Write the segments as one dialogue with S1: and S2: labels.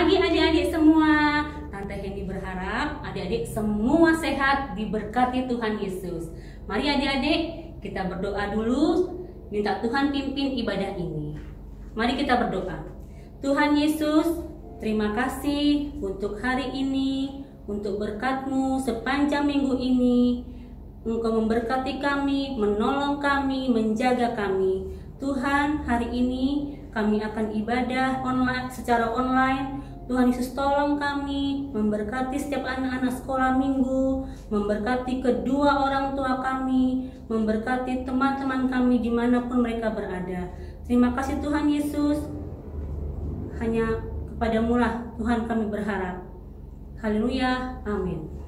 S1: pagi adik-adik semua. Tante Henny berharap adik-adik semua sehat, diberkati Tuhan Yesus. Mari adik-adik kita berdoa dulu, minta Tuhan pimpin ibadah ini. Mari kita berdoa. Tuhan Yesus, terima kasih untuk hari ini, untuk berkat-Mu sepanjang minggu ini. Engkau memberkati kami, menolong kami, menjaga kami. Tuhan, hari ini kami akan ibadah secara online. Tuhan Yesus, tolong kami, memberkati setiap anak-anak sekolah minggu, memberkati kedua orang tua kami, memberkati teman-teman kami dimanapun mereka berada. Terima kasih Tuhan Yesus. Hanya kepadamu lah Tuhan kami berharap. Haleluya, amin.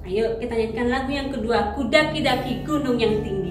S1: Ayo kita nyanyikan lagu yang kedua, Ku Daki-daki Gunung yang Tinggi.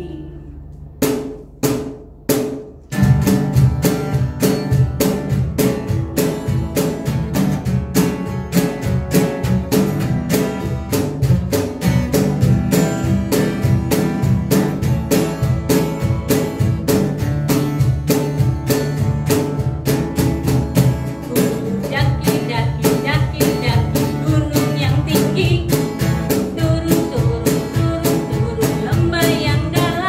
S2: Yang dalam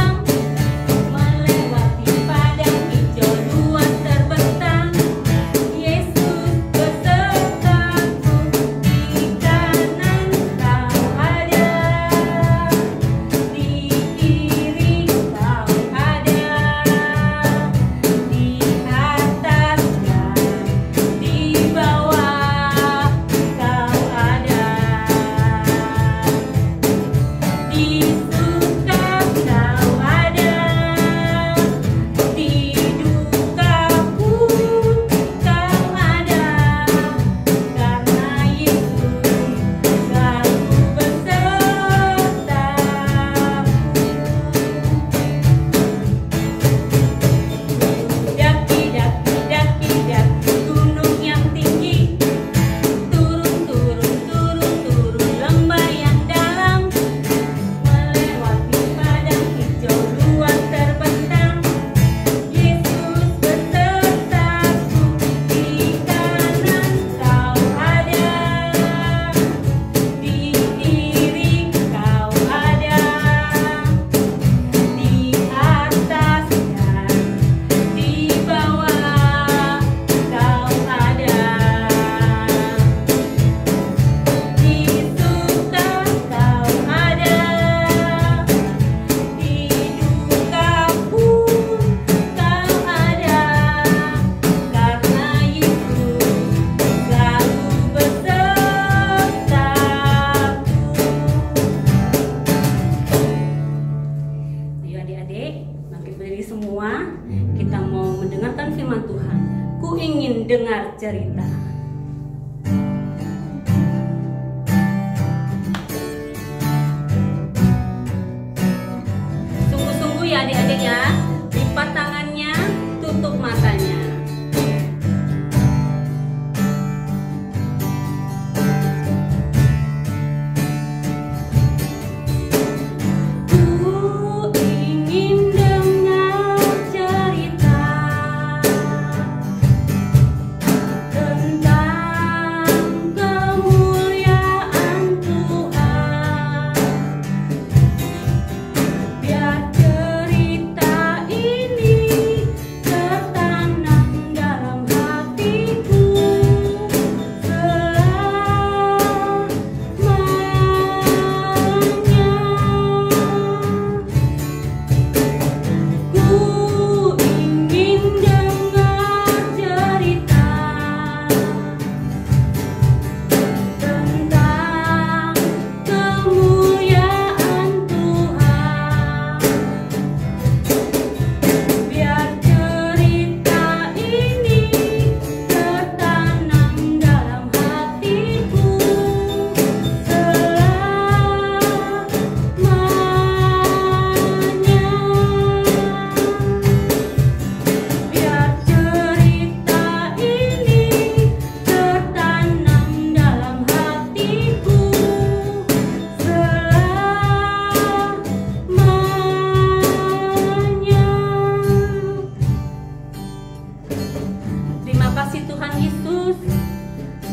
S1: cerita. Sungguh-sungguh ya adik-adik ya, lipat tangannya, tutup matanya.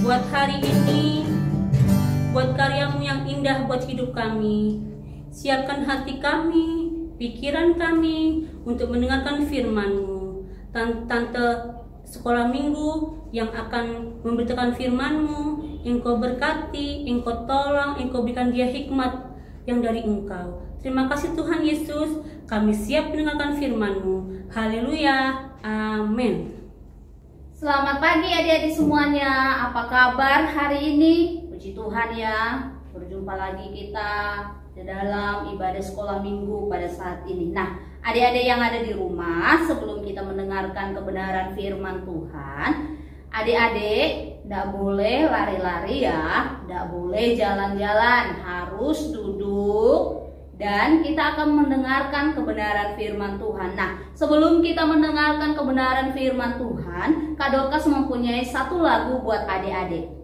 S1: Buat hari ini, buat karyamu yang indah buat hidup kami. Siapkan hati kami, pikiran kami untuk mendengarkan firman-Mu. Tante sekolah minggu yang akan memberitakan firman-Mu, Engkau berkati, Engkau tolong, Engkau berikan dia hikmat yang dari Engkau. Terima kasih Tuhan Yesus, kami siap mendengarkan firman-Mu. Haleluya, amin.
S2: Selamat pagi adik-adik semuanya, apa kabar hari ini? Puji Tuhan ya, berjumpa lagi kita di dalam ibadah sekolah minggu pada saat ini. Nah, adik-adik yang ada di rumah, sebelum kita mendengarkan kebenaran firman Tuhan, adik-adik tidak boleh lari-lari ya, tidak boleh jalan-jalan, harus duduk. Dan kita akan mendengarkan kebenaran firman Tuhan. Nah, sebelum kita mendengarkan kebenaran firman Tuhan, Kak Dorcas mempunyai satu lagu buat adik-adik.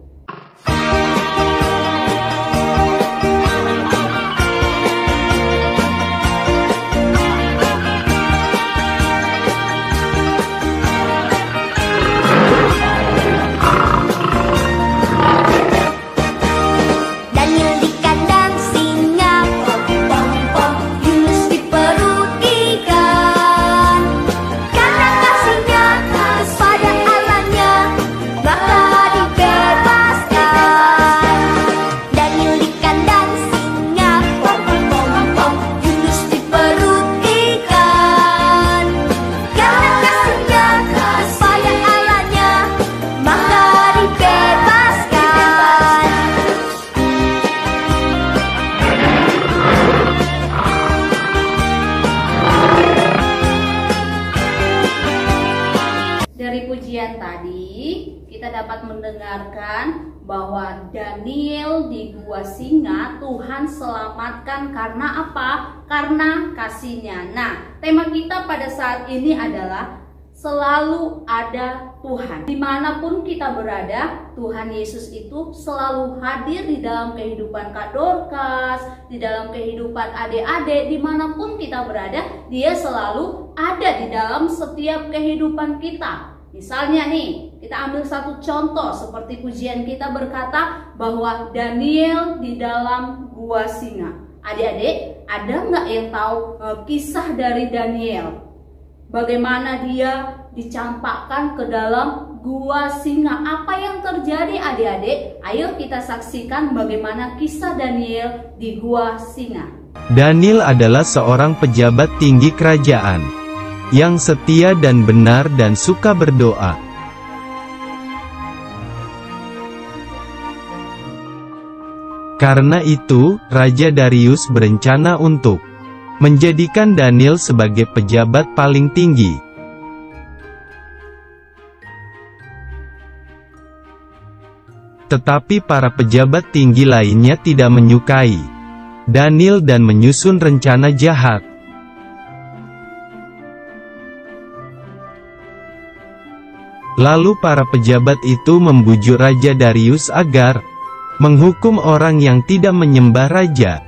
S2: Tadi kita dapat mendengarkan bahwa Daniel di gua singa Tuhan selamatkan karena apa? Karena kasih-Nya. Nah, tema kita pada saat ini adalah selalu ada Tuhan. Dimanapun kita berada, Tuhan Yesus itu selalu hadir di dalam kehidupan Kak Dorcas, di dalam kehidupan adik-adik. Dimanapun kita berada, Dia selalu ada di dalam setiap kehidupan kita. Misalnya nih, kita ambil satu contoh seperti pujian kita berkata bahwa Daniel di dalam gua singa. Adik-adik, ada nggak yang tahu kisah dari Daniel? Bagaimana dia dicampakkan ke dalam gua singa? Apa yang terjadi adik-adik? Ayo kita saksikan bagaimana kisah Daniel di gua singa.
S3: Daniel adalah seorang pejabat tinggi kerajaan yang setia dan benar dan suka berdoa. Karena itu, Raja Darius berencana untuk menjadikan Daniel sebagai pejabat paling tinggi. Tetapi para pejabat tinggi lainnya tidak menyukai Daniel dan menyusun rencana jahat. Lalu para pejabat itu membujuk Raja Darius agar menghukum orang yang tidak menyembah raja.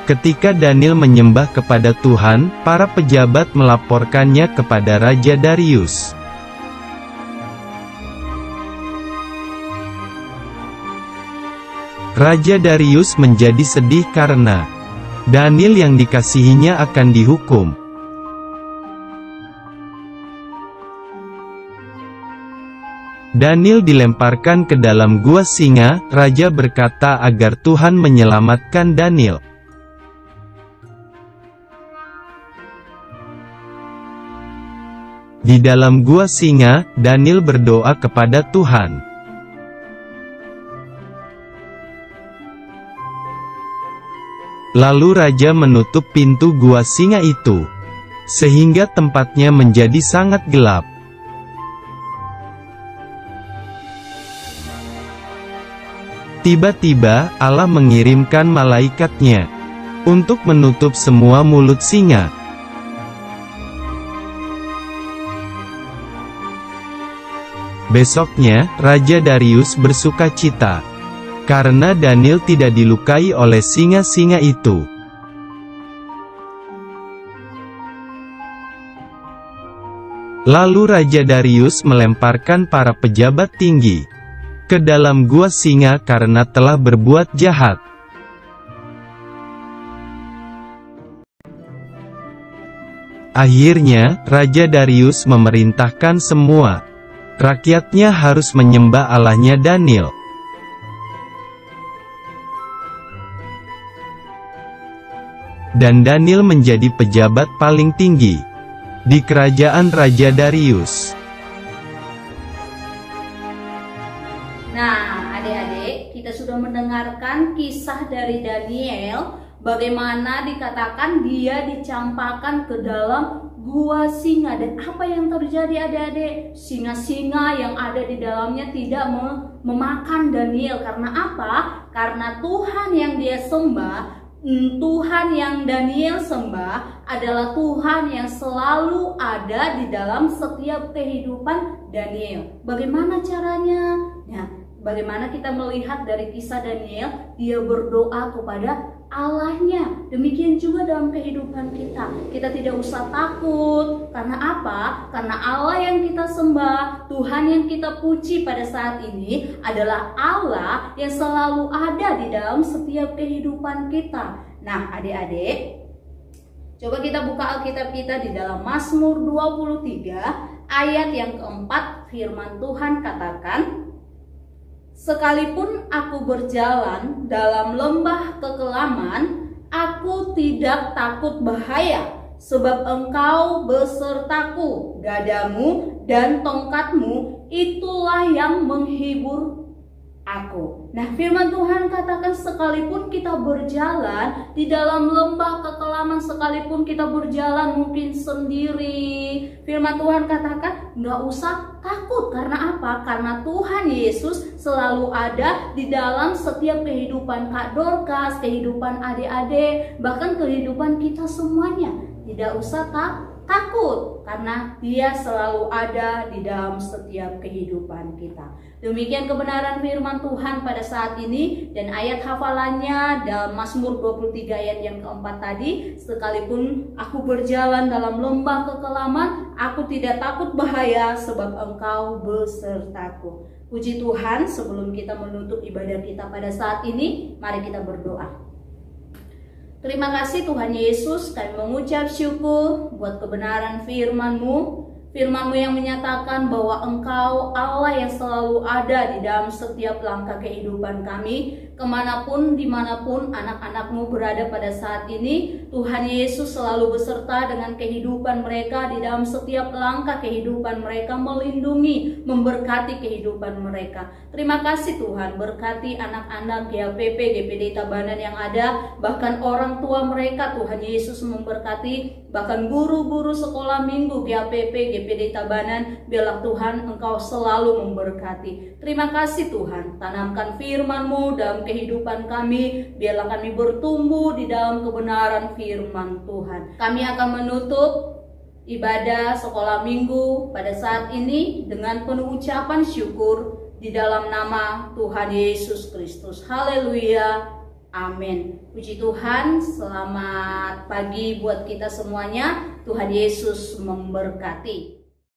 S3: Ketika Daniel menyembah kepada Tuhan, para pejabat melaporkannya kepada Raja Darius. Raja Darius menjadi sedih karena Daniel yang dikasihinya akan dihukum. Daniel dilemparkan ke dalam gua singa. Raja berkata agar Tuhan menyelamatkan Daniel. Di dalam gua singa, Daniel berdoa kepada Tuhan. Lalu raja menutup pintu gua singa itu, sehingga tempatnya menjadi sangat gelap. Tiba-tiba, Allah mengirimkan malaikatnya untuk menutup semua mulut singa. Besoknya, Raja Darius bersuka cita karena Daniel tidak dilukai oleh singa-singa itu. Lalu Raja Darius melemparkan para pejabat tinggi ke dalam gua singa karena telah berbuat jahat. Akhirnya, Raja Darius memerintahkan semua rakyatnya harus menyembah Allahnya Daniel. Dan Daniel menjadi pejabat paling tinggi di kerajaan Raja Darius.
S2: Nah, adik-adik, kita sudah mendengarkan kisah dari Daniel, bagaimana dikatakan dia dicampakkan ke dalam gua singa. Dan apa yang terjadi adik-adik? Singa-singa yang ada di dalamnya tidak memakan Daniel. Karena apa? Karena Tuhan yang dia sembah, Tuhan yang Daniel sembah adalah Tuhan yang selalu ada di dalam setiap kehidupan Daniel. Bagaimana caranya? Nah, bagaimana kita melihat dari kisah Daniel, dia berdoa kepada Allahnya. Demikian juga dalam kehidupan kita. Kita tidak usah takut. Karena apa? Karena Allah yang kita sembah, Tuhan yang kita puji pada saat ini adalah Allah yang selalu ada di dalam setiap kehidupan kita. Nah, adik-adik, coba kita buka Alkitab kita di dalam Mazmur 23 ayat yang keempat. Firman Tuhan katakan, "Sekalipun aku berjalan dalam lembah kekelaman, aku tidak takut bahaya, sebab Engkau besertaku, gadamu dan tongkatmu itulah yang menghibur aku." Nah, firman Tuhan katakan sekalipun kita berjalan di dalam lembah kekelaman, sekalipun kita berjalan mungkin sendiri, firman Tuhan katakan nggak usah takut. Karena apa? Karena Tuhan Yesus selalu ada di dalam setiap kehidupan Kak Dorcas, kehidupan adik-adik, bahkan kehidupan kita semuanya. Tidak usah takut, karena Dia selalu ada di dalam setiap kehidupan kita. Demikian kebenaran firman Tuhan pada saat ini, dan ayat hafalannya dalam Mazmur 23 ayat yang keempat tadi, "Sekalipun aku berjalan dalam lembah kekelaman, aku tidak takut bahaya, sebab Engkau besertaku." Puji Tuhan, sebelum kita menutup ibadah kita pada saat ini, mari kita berdoa. Terima kasih Tuhan Yesus, kami mengucap syukur buat kebenaran firman-Mu. Firman-Mu yang menyatakan bahwa Engkau Allah yang selalu ada di dalam setiap langkah kehidupan kami. Kemanapun, dimanapun anak-anak-Mu berada pada saat ini, Tuhan Yesus selalu beserta dengan kehidupan mereka di dalam setiap langkah kehidupan mereka, melindungi, memberkati kehidupan mereka. Terima kasih Tuhan, berkati anak-anak GAPP, GPD Tabanan yang ada, bahkan orang tua mereka, Tuhan Yesus memberkati, bahkan guru-guru sekolah minggu GAPP, GPD GPD Tabanan. Biarlah Tuhan Engkau selalu memberkati. Terima kasih Tuhan, tanamkan firman-Mu dalam kehidupan kami. Biarlah kami bertumbuh di dalam kebenaran firman Tuhan. Kami akan menutup ibadah sekolah minggu pada saat ini dengan penuh ucapan syukur di dalam nama Tuhan Yesus Kristus. Haleluya. Amin. Puji Tuhan, selamat pagi buat kita semuanya. Tuhan Yesus memberkati.